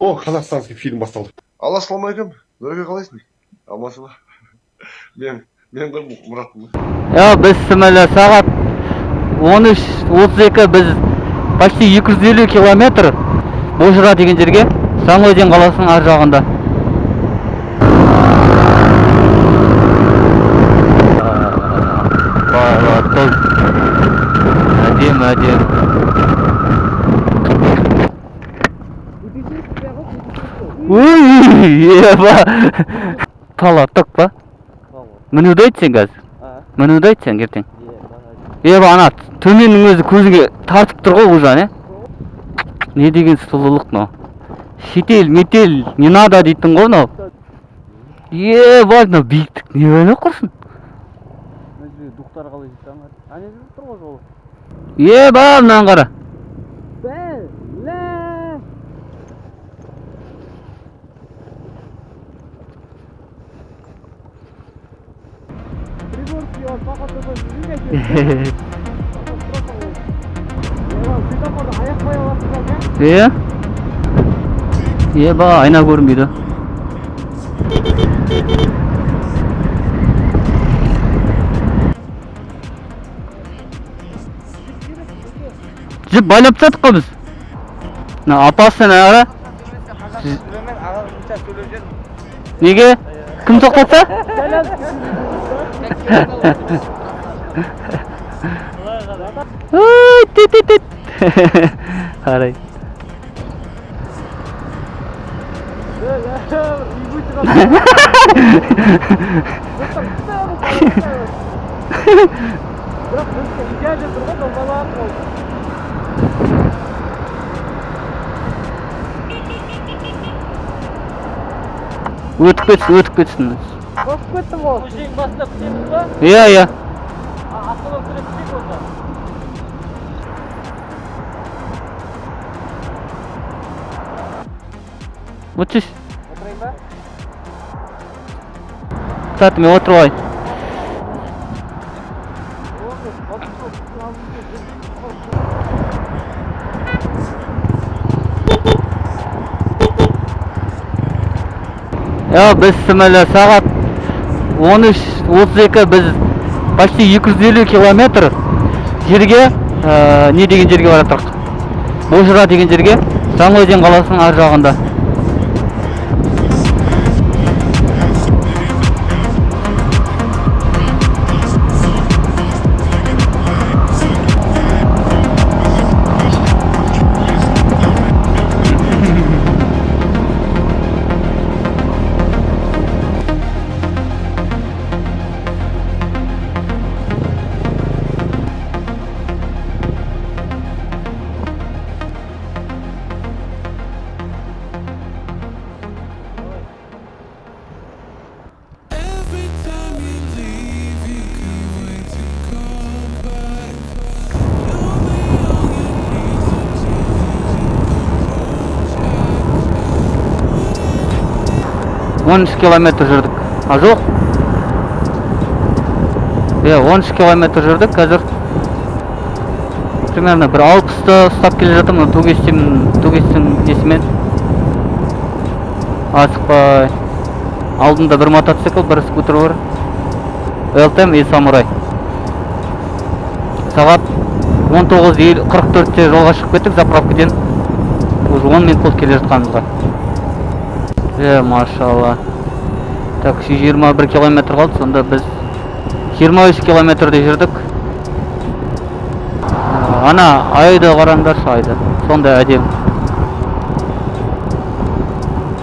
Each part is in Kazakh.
О, қазақстанский фильм басталды. Ассалаумағалейкум. Нұреке қалайсың? Амансың ба? Мен де Мұратпын. Біз сімілі сағат 13:32 біз почти 250 километр Божыра деген жерге, Жаңаөзен қаласының ар жағында. Әдем. Еба! Талаттық па? Мінуді айтсен қазір? Мінуді айтсен ертең? Еба, ана төменнің өзі көзіңе тартып тұр ғой уже, не? Не деген сұлулық мынау? Шетел, метел, не надо дейтін ғой мынау? Еба, мынау биіктік не ойлап құрсын? Дұқтар қалай жетті аңғар? Әне жүріп тұр ғой жолы. Еба, мынаған қара. Еба, айна көрінбейді. Жіп байлап жатық қой біз. Апасы не ара? Неге? Кім тоқтатса? Ой, тет. Қарай. Өтіп кетсін. Өтіп кетті ғой. Көшенің басында күтеміз ба? Иә. Автобус күтеміз болса. Өтсіз. Отырайын ба? Кстати, мен отырып алайын. Біз сімілі сағат 13:32 біз почти 250 километр жерге, не деген жерге баратырық? Божыра деген жерге, Жаңаөзен қаласының ар жағында. Он 13 километр жүрдік. Жоқ? 13 километр жүрдік, қазір примерно бір 60-ты ұстап келе жатырмын, Тугестің несімен. Асықпай. Алдында бір мотоцикл, бір скутер бар. ЛТМ и Самурай. Сағат 19:44-те жолға шығып кеттік заправкаден. Уже 10 минут болды келе жатқанымызға. Машалла. Так, 21 километр қалды, сонда біз 23 километрде жүрдік. Ана айды қараңдаршы, айды. Сонда әдем.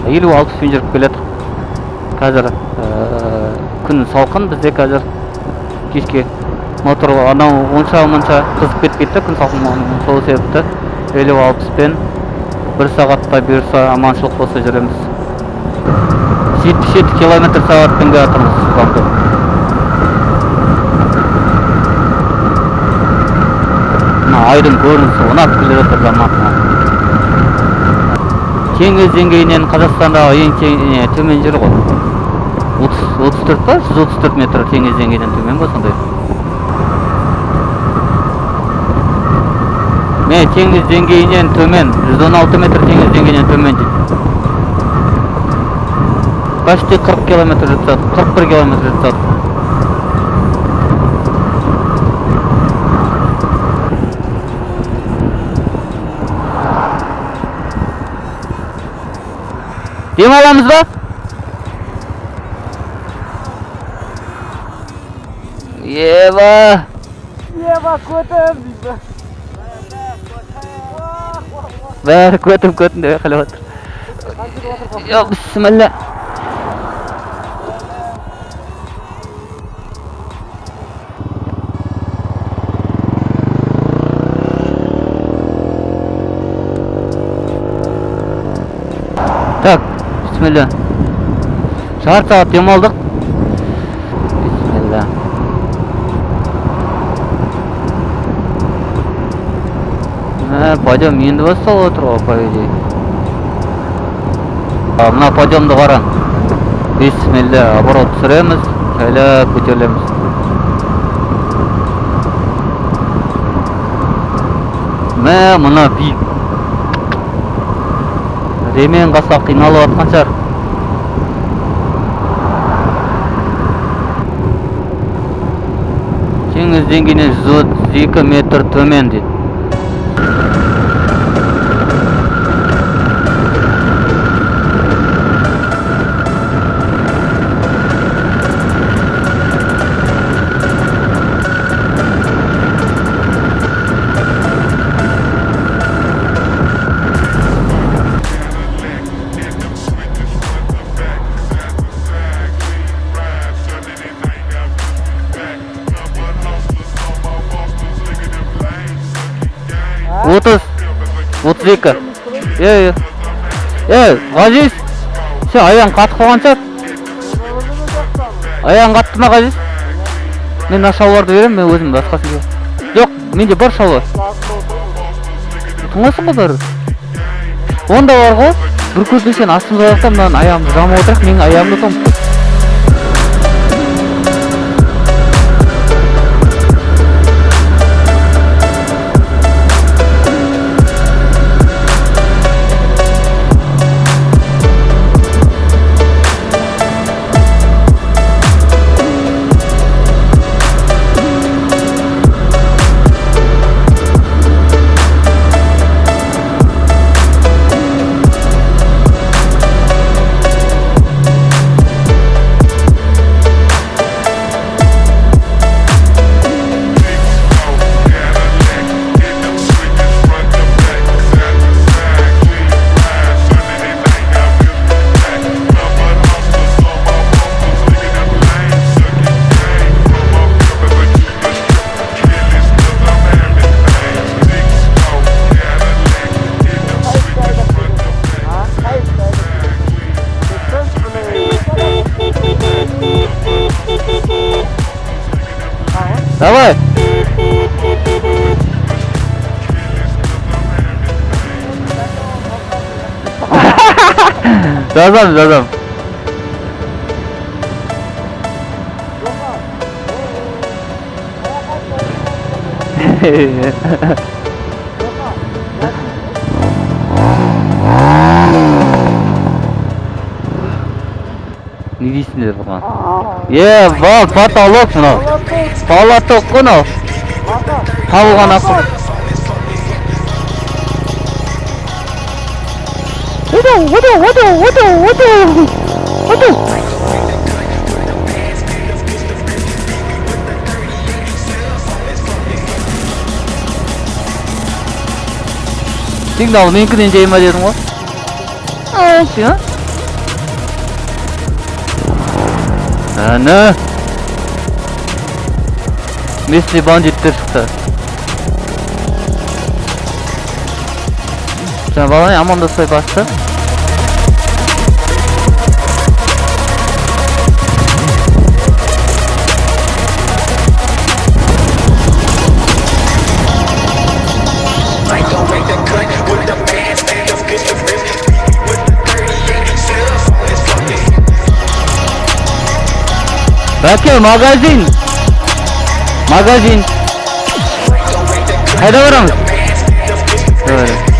50-60 жүріп келеді. Қазір күн салқын, бізде қазір кешке мотор анау онша қызып кетті, күн салқын сол себепті 50-60-пен 1 сағатта бұйырса аманшылық болса жүреміз. 77 километр сағатпен келе жатырмыз. Айдың көрінісі ұнап келе жатыр заматына. Теңіз деңгейінен Қазақстандағы ең төмен жер ғой. 34 па? 134 метр теңіз деңгейінен төмен ба сондай? Мен теңиз деңгейинен төмен 116 метр теңиз деңгейинен төмен дейт. Почти 40 километр жатат, 41 километр жатат. Дем аламыз ба? Ева! Ева көтем дейді. Бәрі көтім деп қалып отыр. Йо, бисмилла. Так, бисмилла. Жарты сағат демалдық. Бисмилла. Пойдем енді басталып отыр ғой, по идее. Мына подъемды қараң. Бисмилла, оборот түсіреміз, жайлап көтерілеміз. Мына биік. Ремен қасап қиналып атқан шығар. Теңіз деңгейінен 132 метр төмен дейді. Отыз екі. Ғазиз, сен аяғың қатып қалған шығар. Аяғың қатты ма, Ғазиз? Мен мына шалбарды беремін, мен өзім басқасын беремін. Жоқ, менде бар шалбар. Тұңасың ғой бәрі. Онда бар ғой, бір көзбен сен астымда аяқтан мынаны аяғымды жамап отырақ, менің аяғымды том. Давай! Жазам. Не дейсіңдер бұған? Потолок мынау. Потолок қой мынау. Табылған ақыл. Сигнал менікіден жайма дедің ғой. Сен? Әні. Местный бандиттер шықты. Sen balani amandasay bastı. Bakıyor magazin. Hayda varamız. Öyle.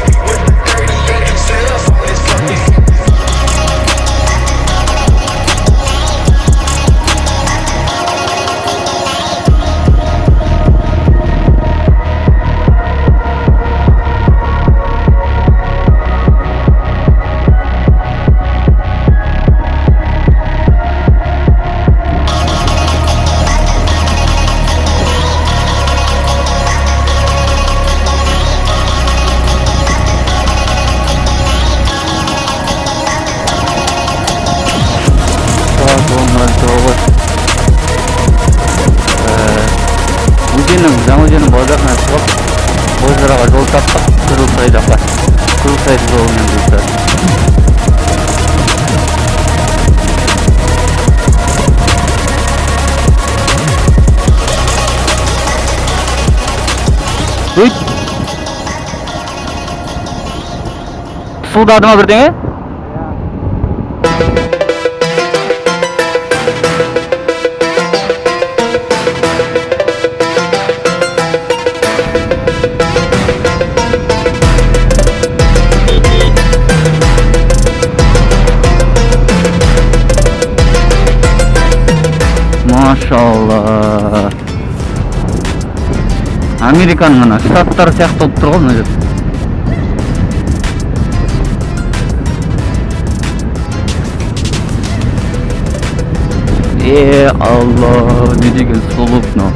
өзеннің жаңа өзеннің базарына шығып бозжыраға жол таптық. Кызылсай жаққа, Кызылсай жолымен жүрді. Пысылдады ма бірдеңе? Машалла. Американың ана штаттары сияқты болып тұр ғой мына жер. Алла, не деген сұлық мынау.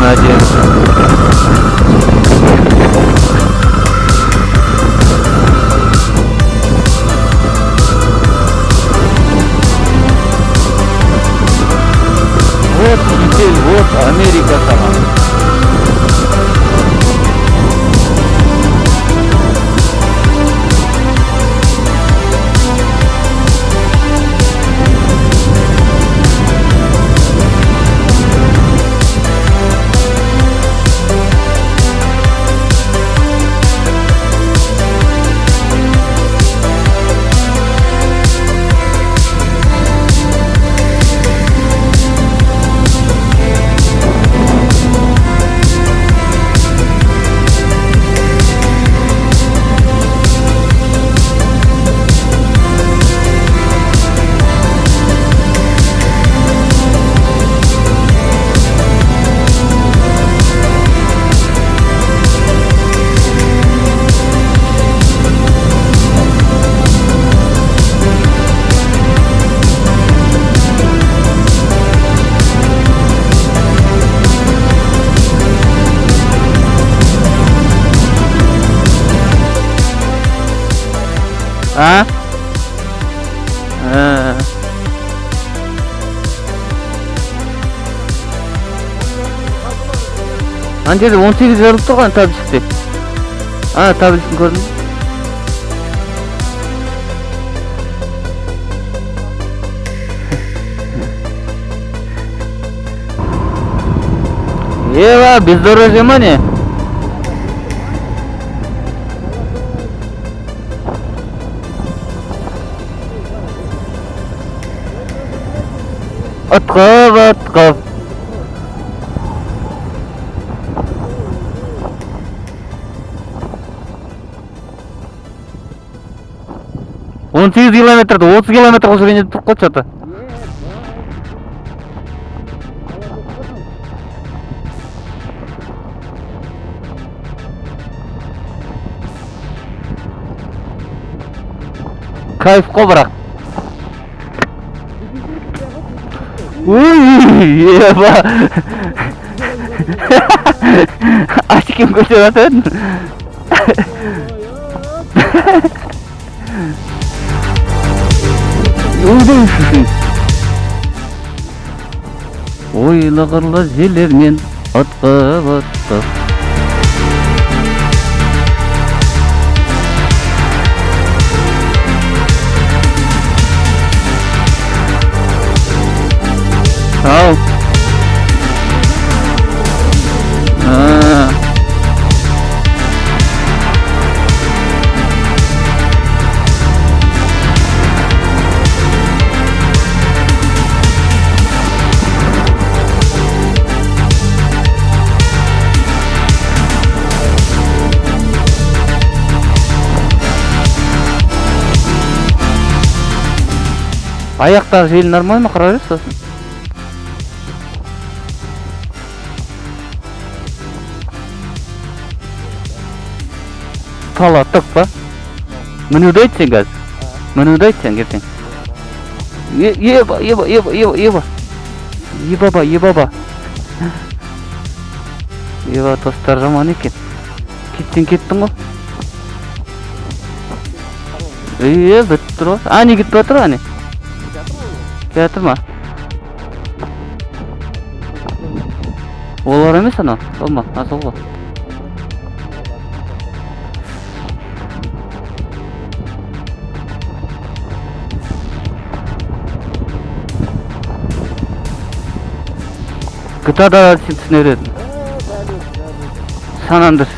Один. Вот теперь вот Америка сама. А? Ана жерде 18 жазылып тұрған табличте. Табличін көрдің бе? Ева, бездорожье ма не? Itkıp. 18 kilometrde 30 kilometr қылып жүрген тұрып қалды что-то. Кайф қой бірақ. Ой, еба. Ашкем көшіп жатыр. Ойлағырлы желермен ытқып. Ау. Аяқтағы жел нормально қарай берсін. Тала тұқ па? Мінуді айтсен қазір? Мінуді айтсен кертең? Еба. Еба тостар жаман екен. Кеттің ғой? Бітті тұр ғой. Не кетіп жатыр ане? Кетті ма? Олар емес анау? Сол ма? Сол ғой. GTA'da сен түсінер едің. San Andreas.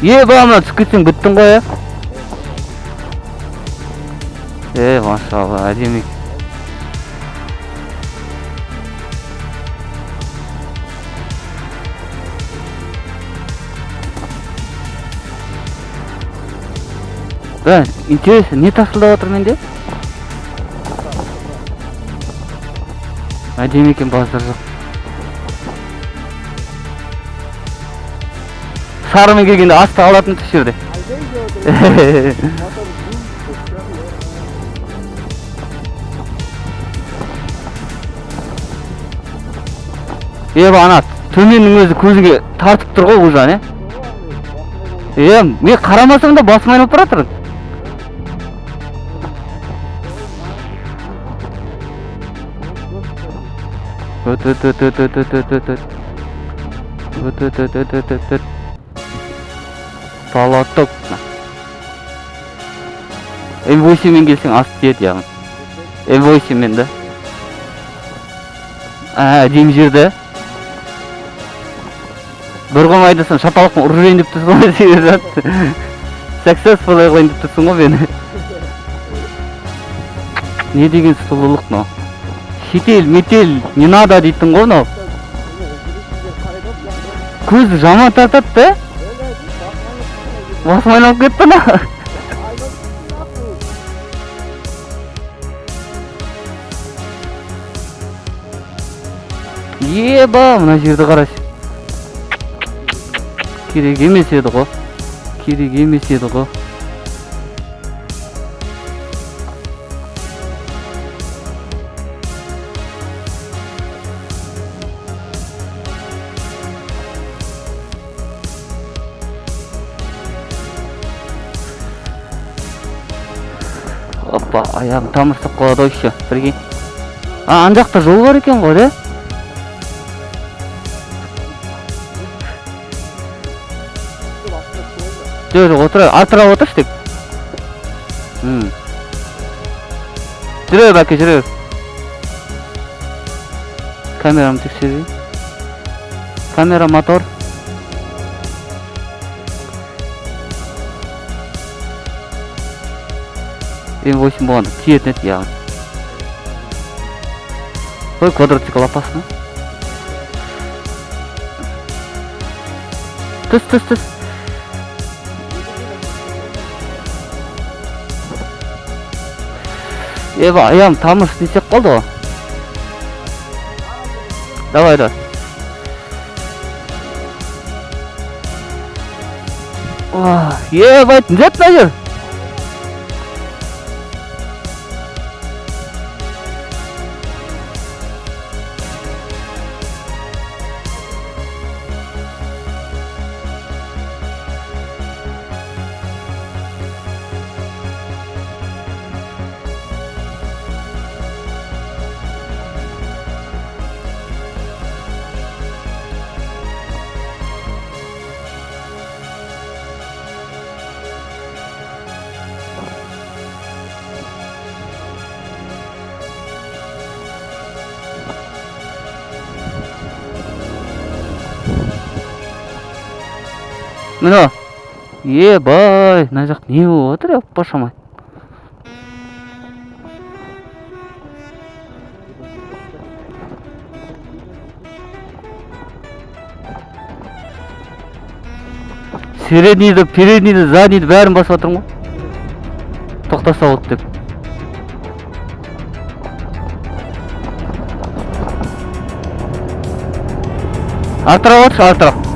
Ебама түсіп кетсең біттің ғой, машалла, әдемі. Да, интересно, не тасылдап отыр менде? Әдемі екен базар жоқ. Сарымен келгенде асты алатын түс жерде. Ана төменнің өзі көзіңе тартып тұр ғой уже, не? Мен қарамасам да басым айналып бара жатыр. Талаттық. М8-мен келсең асты тиеді яғын. М8-мен да. Әдемі жерді. Бір қом айдасам шапалықпен ұржайын деп тұрсың ғой себебі жатты. Successful айғайын деп тұрсың ғой мені. Не деген сұлулық мынау. Шетел, метел, не надо дейтін ғой мынау. Көзі жаман тартады да? Басым айналып кетті ма? Еба, мына жерді қарашы. Керек емес еді ғой. Опа, аяғым тамырсып қалады ғой еще, прикинь. Ана жақта жол бар екен ғой, да? Жоқ, артыра отыршы тек. Жүре бәке, жүре. Камерамы тексерейін. Камера, мотор. М8 болғанда тиетін еді яғни. Ой, квадроцикл опасно. Түс. Еба, аяғым тамыр істесек қалды ғой. Давай. Ебать, нет, наверное. Мына, ебай, мына жақ не болып отыр, башамай. Среднийді, переднийді, заднийді бәрін басып отырмын ғой. Тоқтаса болды деп. Артырақ отыршы, артырақ.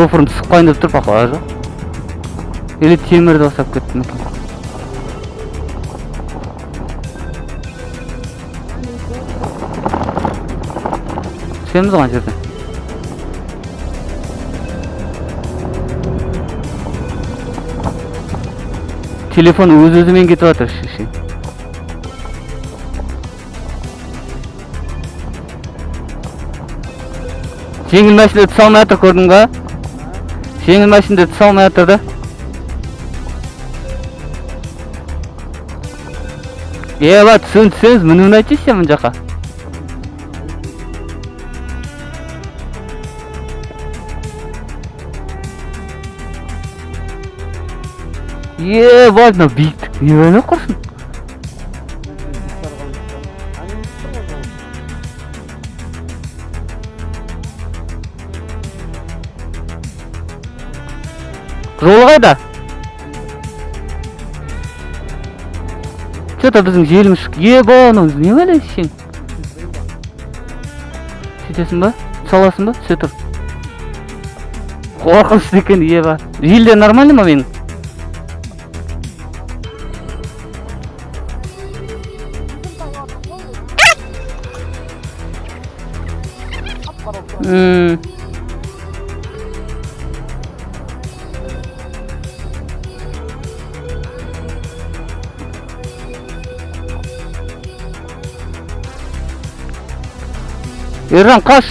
Көпірін түсіп деп тұр бақылар жоқ. Или темірді басап кеттім екен. Түсеміз оған жерден. Телефон өз-өзімен кетіп жатыр шеше. Жеңіл машинада түсе алмай жатыр, көрдің ба? Жеңіл машинада түсе алмай жатыр да. Еба, түсеміз, мінуін айтшы сен мұн жаққа. Еба, мынау биіктік не ойнап құрсын? Жол қайда? Че-то біздің желіміз шық. Еба, мынау не ойлайсың сен? Сөйтесің ба? Саласың ба? Сөйтір. Қорқынышты екен, еба. Желде нормально ма менің? Ержан, қаш!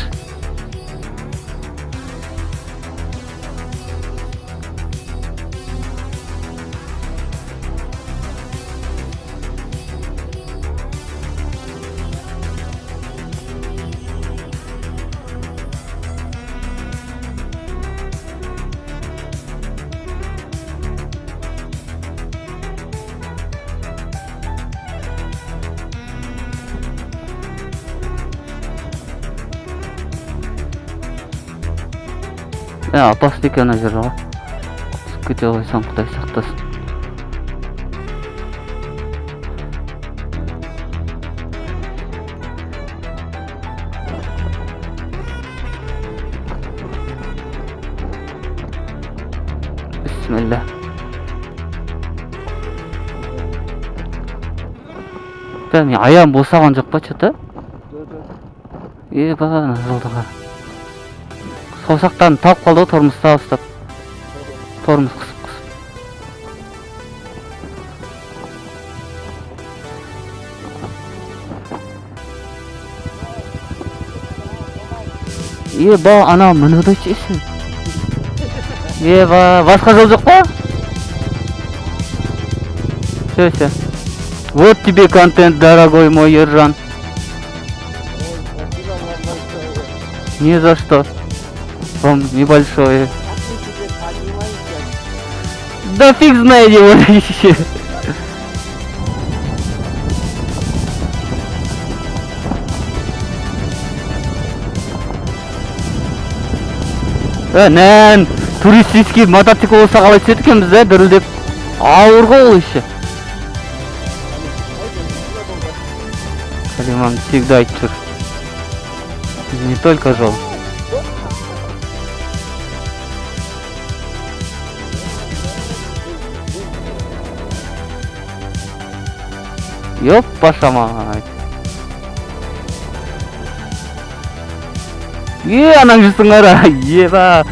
Опасный екен ана жер ғой. Түсіп кете қойсаң Құдай сақтасын. Бисмилля. Мен аяғым босаған жоқ па че-то? Еба, жолда қара. Саусақтарын тауып қалды ғой, тормоз ұстап. Тормоз қысып. Еба, ана мінуді чешін. Еба, басқа жол жоқ па? Все. Вот тебе контент, дорогой мой Ержан. Не за что. Вам небольшое. Да фиг знает его еще. Нән, туристический мотоцикл болса қалай түседі екенбіз да, дүрілдеп. Ауыр ғой ол еще. Халимам всегда айтып жүр. Не только жол. Ёппаша мать. Анаң жүрсің ара. Еба.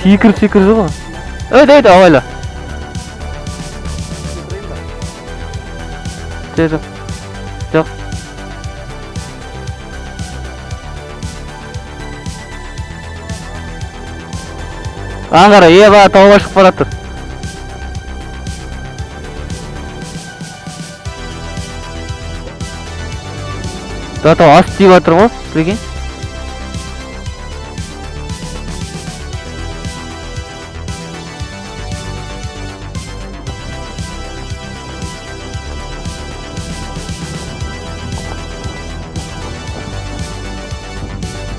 Секір жүр ғой. Өйді, авайла. Жоқ. Аңғара, еба, тауға шығып баратыр. Тау ас тиіп жатыр ғой, прикинь.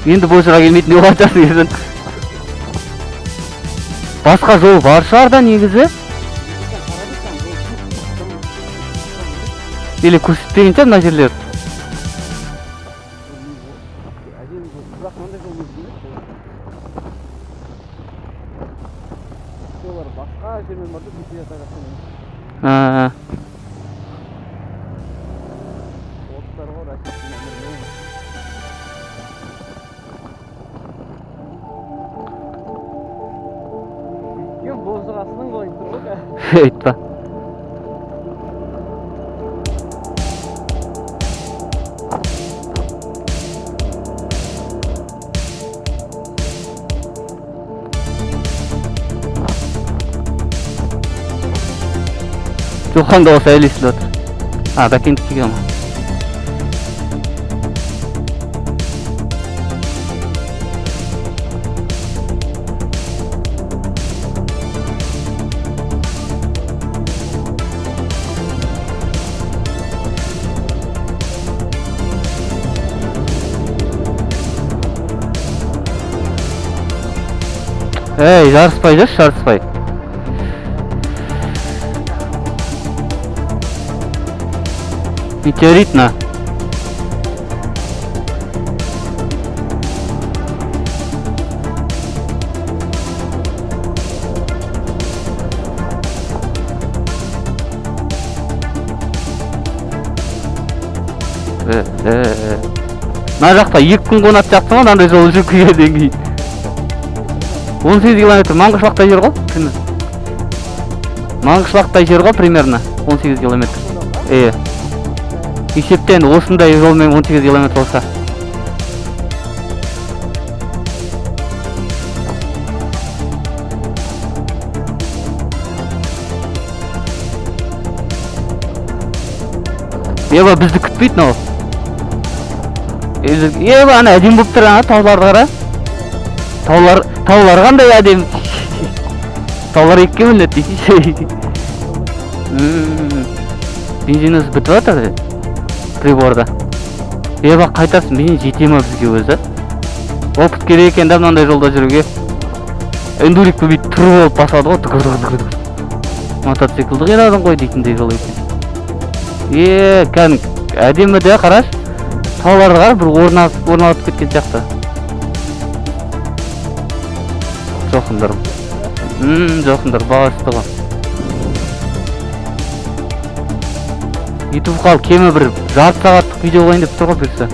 Енді бұл жыра келмейтін не болатасың езін. Басқа жол бар шығар да негізі. Или көрсетпегенше мына жерлер. Айтпа. Жоқан да болса әлесілі отыр. Бәкенді тиген ма? Эй, жарыспай жүрші, жарыспай. Метеорит на. Мына жақта 2 күн қонатын жақсы ма, мынандай жол жүріп келгеннен кейін. 18 километр Маңғышлақтай жер ғой, примерно. Маңғышлақтай жер ғой, примерно 18 километр. Есептен осындай жолмен 18 километр болса. Еба бізді күтпейді мынау. Еба ана әдем болып тұр, ана тауларды қара. Таулар қандай әдем. Таулар екіге бөлінеді дейсіз. Бензиніміз бітіп жатыр приборда. Еба қайтасың, бензин жете ма бізге өзі? Опыт керек екен да мынандай жолда жүруге. Эндурик бүйтіп тұрып болып басады ғой. Мотоциклді қирадың ғой дейтіндей жол екен. Кәдімгі әдемі де қараш. Тауларды қара, бір орналып кеткен сияқты. Жоқындар. Жоқындар, бағасты ғой. YouTube қал кемі бір жарты сағаттық видео қойын деп тұр ғой бірісі.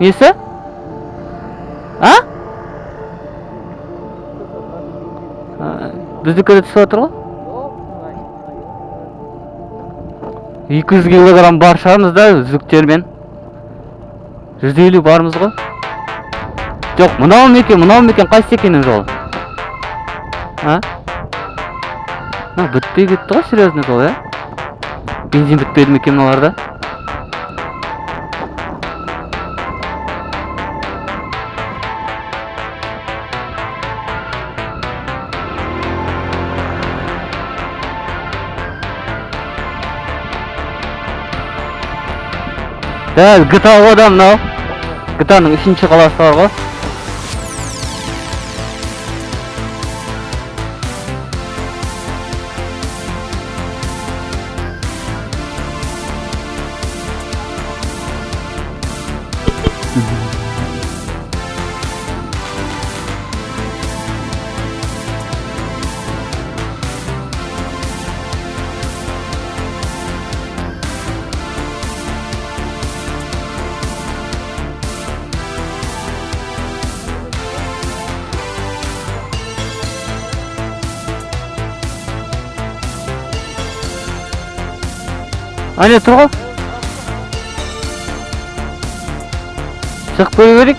Несі? Біздікі де түсіп отыр ғой? 200 килограмм бар шығармыз да жүктермен. 150 бармыз ғой. Жоқ, мынау мекен қайсы екенің жол? Бітпей кетті ғой, серьезный жол, Бензин бітпеді мекен мыналарда. Дәл GTA ғой да мынау. GTA-ның 3-ші қаласы бар ғой. Ане тұр ғой. Шығып көре берейік.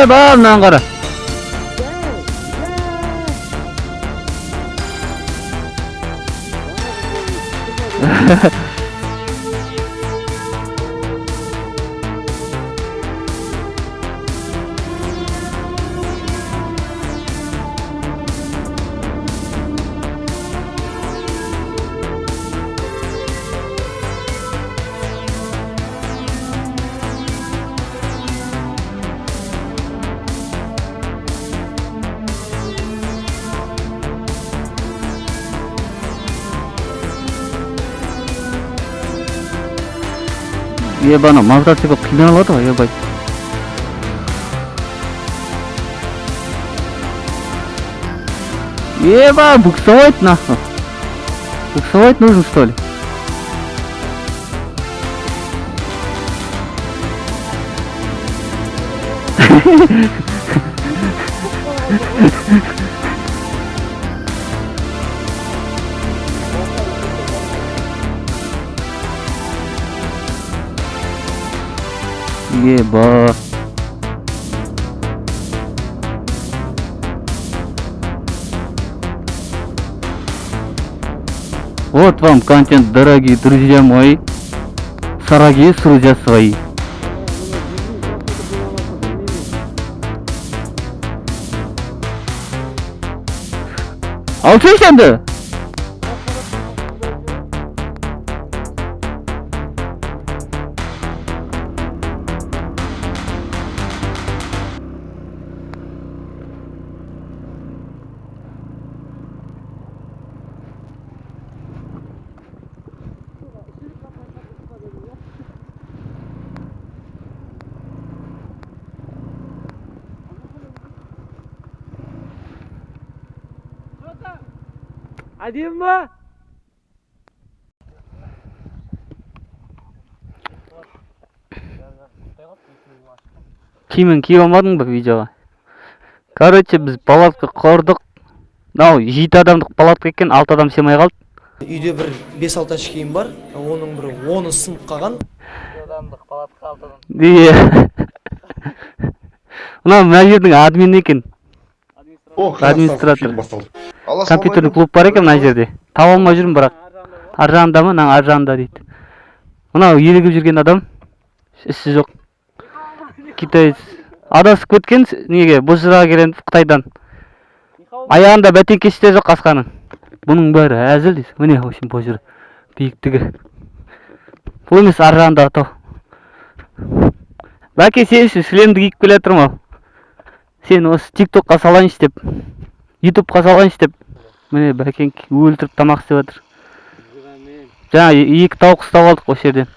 Ба, мынаны қара. Ебана, мотоцикл қиналады ғой, ебай. Еба, буксовать нахуй. Буксовать нужен, что ли? Еба. Вот вам контент, дорогие друзья мои. Сараги, судья свои. Алчай сенді? Әдем ба? Киімін киіп алмадың ба видеоға? Короче, біз палатка құрдық. Мынау 7 адамдық палатка екен, 6 адам сыймай қалды. Үйде бір 5-6 киім бар, оның бір 10-ы сынып қалған. 7 адамдық палатка 6 адам. Мына жердің админ екен. О, Администратор. басталды. Компьютерлік клуб бар екен мына жерде. Таба алмай жүрмін бірақ. Ар жағында ма? Ар жағында дейді. Мынау елігіп жүрген адам. Ісі жоқ. Китаец. Адасып кеткен неге? Бозжыраға келген Қытайдан. Аяғында бәтеңкесі де жоқ қасқаның. Бұның бәрі әзіл дейсіз. Міне осын бозжыра. Биіктігі. Бұл емес ар жағында атау. Бәке сен үшін шлемді киіп келе тұрмын ау. Сен осы тиктокқа салайыншы деп, ютубқа салайыншы деп. Міне бәкең өлтіріп тамақ істеп жатыр. Жаңа 2 тауық ұстап алдық осы жерден.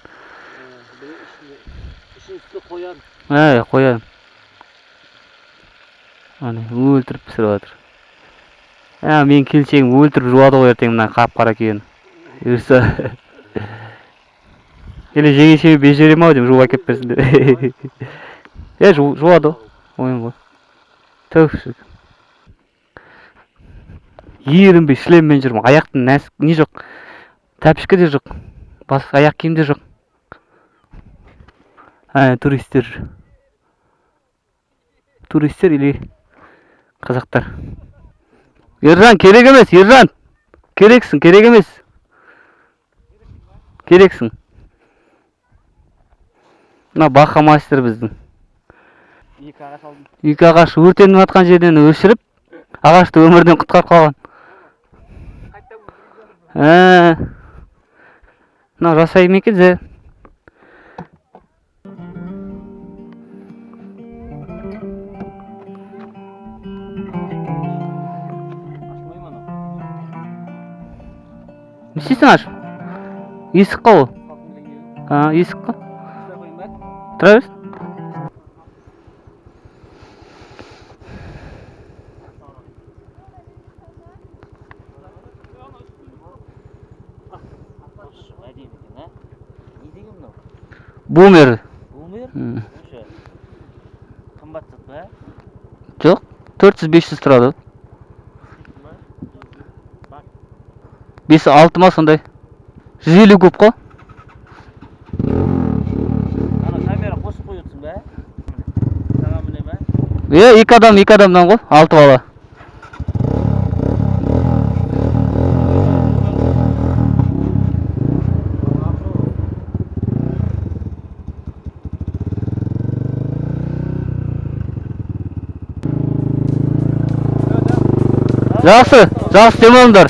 Қоян. Міне өлтіріп пісіріп жатыр. Мен келіншегім өлтіріп жуады ғой ертең мына қап-қара күйені. Үрсі. Или жеңешеме бежерем ау деймін, жуып әкеп берсін деп. Жуады ғой. Ойын ғой. Тәуіпшік. Ерінбей шлеммен жүрмін. Аяқтың нәсік не жоқ. Тәпішкі де жоқ. Бас аяқ киім де жоқ. Туристер. Туристер или қазақтар. Ержан, керек емес, Ержан. Керексің, керек емес. Керексің. Мына баха мастер біздің. Екі ағаш алдым. Екі ағаш өртеніп жатқан жерден өшіріп, ағашты өмірден құтқарып қалған. Мынау жасай ма екен зе? Ашылмай ма анау? Не істейсің аш? Есік қой ол. Қалқымдай келіп. Есік қой. Ұстай қойын ба? Тұра берсін. Әдемі екен, а? Не деген мынау? Бумер. Бумер? М. Өші. Қымбат зат па? Жоқ, 400-500 тұрады. 5-6 ма сондай. 150 көп қой. Ана камера қосып қойыпсың ба? Саған міне ма? Екі адамнан ғой, 6 бала. Жақсы демалыңдар.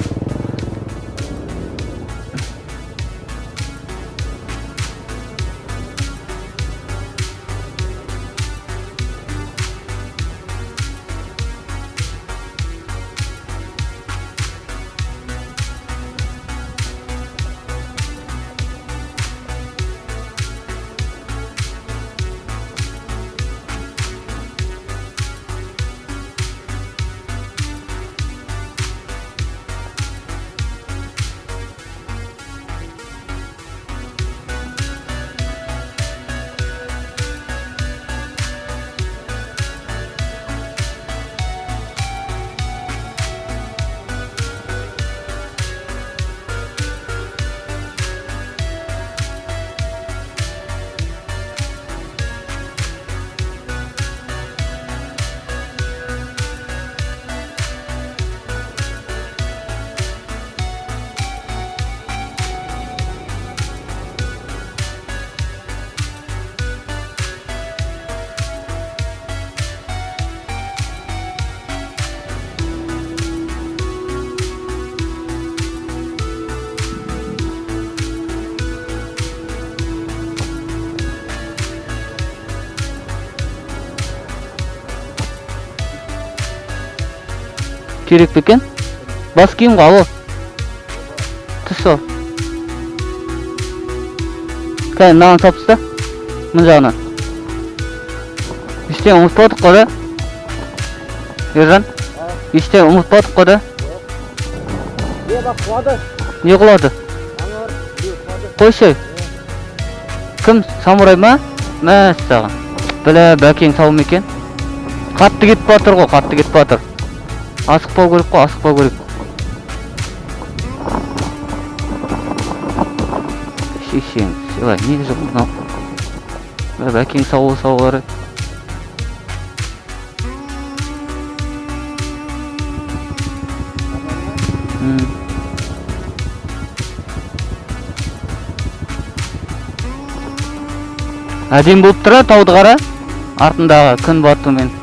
Керек пе екен? Бас киім ғой, алу. Түс сол. Кәй, мынаған тапсызда. Мын жағына. Ештен ұмытпадық қой да. Ержан? Ештен ұмытпадық қой да. Бақ құлады. Не құлады? Аңыр. Құлады. Қойшы. Кім? Самурай ма? Мәссаған. Білі, бәкең сау ма екен? Қатты кетіп батыр ғой, қатты кетіп батыр. Асықпау керек қой, асықпау керек. Шешең, сыйлай, неге жоқ мынау? Бәкең сау қарай. Әдем болып тұра, тауды қара. Артындағы күн батуымен.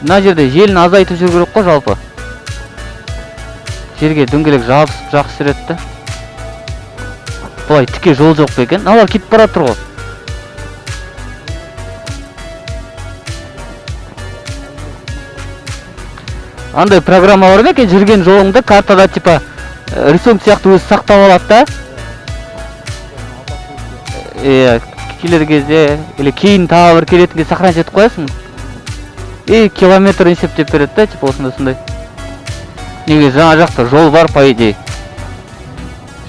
Мына жерде желін азайтып жүру керек қой жалпы. Жерге дөңгелек жабысып жақсы жүреді. Бұлай тіке жол жоқ па екен? Алар кетіп бара тұр ғой. Андай программа бар ма екен, жүрген жолыңды картада типа рисунок сияқты өзі сақтап алады да. Келер кезде, или кейін тағы бір келетінге сохранить етіп қоясың. Километр есептеп береді да, типа осындай. Неге жаңа жақта жол бар, по идее.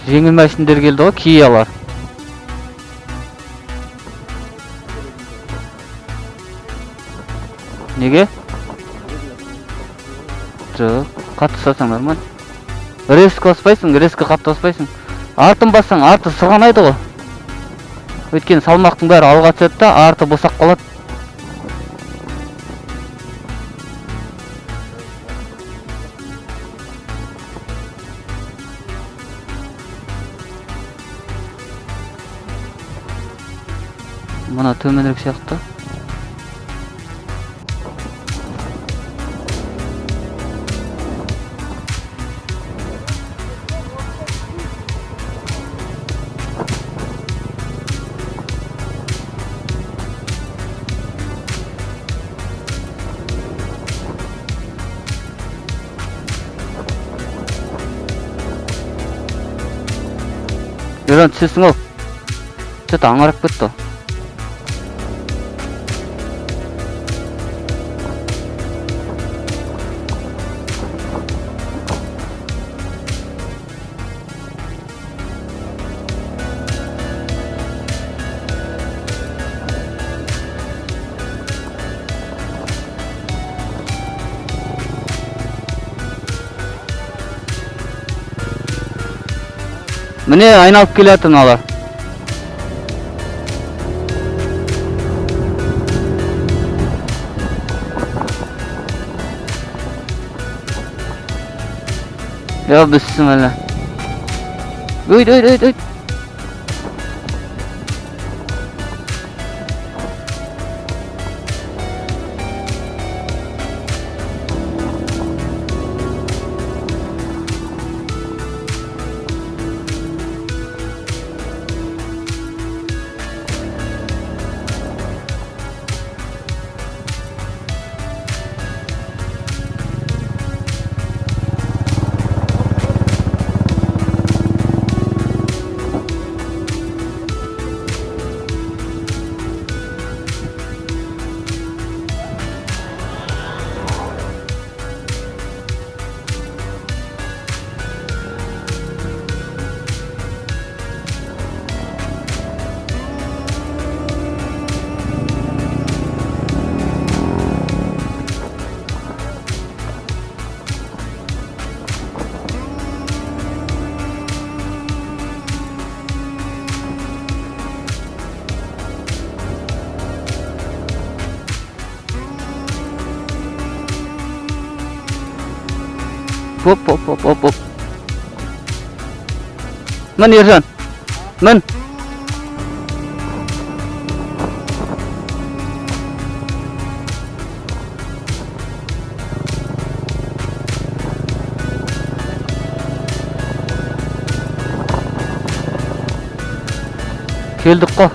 Жеңіл машиндер келді ғой, Киялар. Неге? Жоқ, қатты ұстасаң нормально. Резко баспайсың, резко қатты баспайсың. Артын бассаң, арты сырғанайды ғой. Өйткені салмақтың бәрі алға түседі да, арты босап қалады. Mına tömenirek siyaqta. Ержан түсесің ау. Чөт аңырап кетті. Mine aynalıp kelýär mınalar. Ya bismillah. Öy. Hop. Min Ержан. Min. Keldik ko.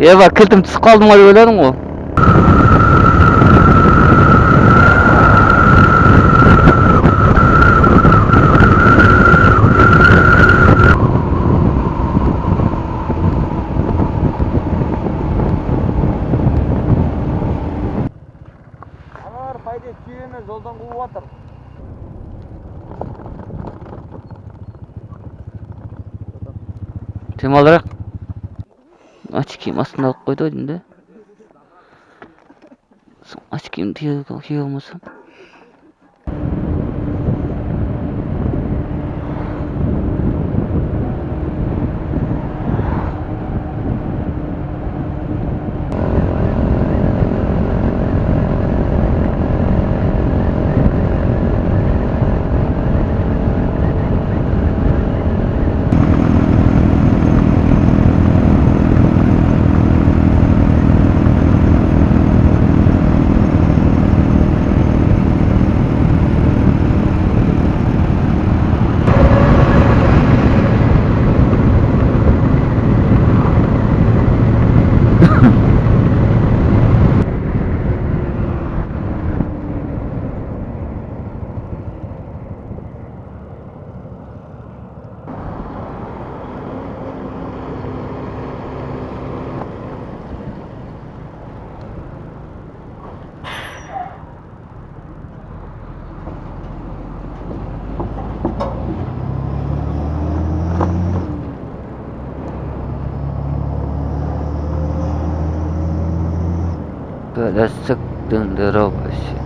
Eva kiltim түсіп қалдым ғой ойладың ғой. Аналар пайда түйені жолдан қуып жатыр. Темалырақ. Очким астына алып қойды ғой деймін де. Очким кие алмасам. Pölästik döndür o başı.